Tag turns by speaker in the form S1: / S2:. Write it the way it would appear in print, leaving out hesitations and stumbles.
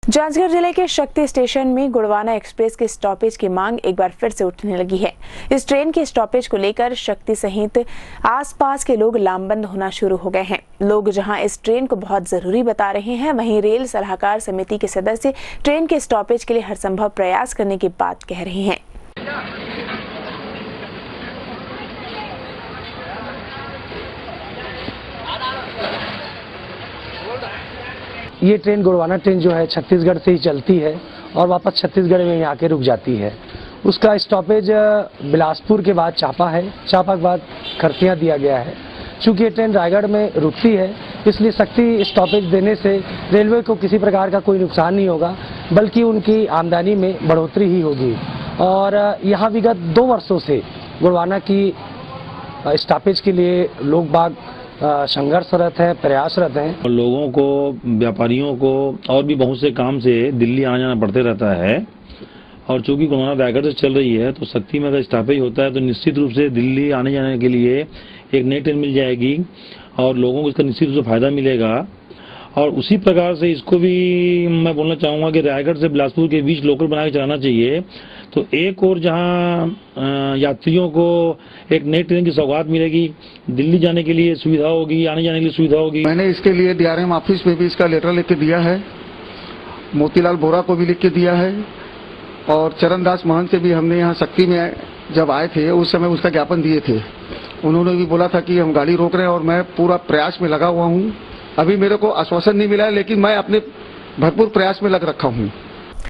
S1: जांजगीर जिले के शक्ति स्टेशन में गोंडवाना एक्सप्रेस के स्टॉपेज की मांग एक बार फिर से उठने लगी है। इस ट्रेन के स्टॉपेज को लेकर शक्ति सहित आसपास के लोग लामबंद होना शुरू हो गए हैं। लोग जहां इस ट्रेन को बहुत जरूरी बता रहे हैं, वहीं रेल सलाहकार समिति के सदस्य ट्रेन के स्टॉपेज के लिए हर संभव प्रयास करने की बात कह रहे हैं।
S2: ये ट्रेन गोंडवाना ट्रेन जो है छत्तीसगढ़ से ही चलती है और वापस छत्तीसगढ़ में आके रुक जाती है। उसका स्टॉपेज बिलासपुर के बाद चापा है, चापा के बाद खरतिया दिया गया है। चूँकि ये ट्रेन रायगढ़ में रुकती है, इसलिए शक्ति स्टॉपेज देने से रेलवे को किसी प्रकार का कोई नुकसान नहीं होगा, बल्कि उनकी आमदनी में बढ़ोतरी ही होगी। और यहाँ विगत 2 वर्षों से गोंडवाना की स्टॉपेज के लिए लोग बाग संघर्षरत है, प्रयासरत हैं।
S3: और लोगों को, व्यापारियों को और भी बहुत से काम से दिल्ली आना जाना पड़ते रहता है। और चूंकि गोंडवाना रायगढ़ से चल रही है, तो शक्ति में अगर स्टॉपेज होता है तो निश्चित रूप से दिल्ली आने जाने के लिए एक नई ट्रेन मिल जाएगी और लोगों को इसका निश्चित रूप से फायदा मिलेगा। और उसी प्रकार से इसको भी मैं बोलना चाहूँगा कि रायगढ़ से बिलासपुर के बीच लोकल बना के चलाना चाहिए। तो एक और जहां यात्रियों को एक नई ट्रेन की सौगात मिलेगी, दिल्ली जाने के लिए सुविधा होगी, आने जाने के लिए सुविधा होगी।
S4: मैंने इसके लिए डीआरएम ऑफिस में भी इसका लेटर लिख के दिया है, मोतीलाल बोरा को भी लिख के दिया है, और चरणदास महंत से भी हमने यहाँ शक्ति में जब आए थे उस समय उसका ज्ञापन दिए थे। उन्होंने भी बोला था कि हम गाड़ी रोक रहे हैं और मैं पूरा प्रयास में लगा हुआ हूँ। अभी मेरे को आश्वासन नहीं मिला है, लेकिन मैं अपने भरपूर प्रयास में लग रखा हूँ।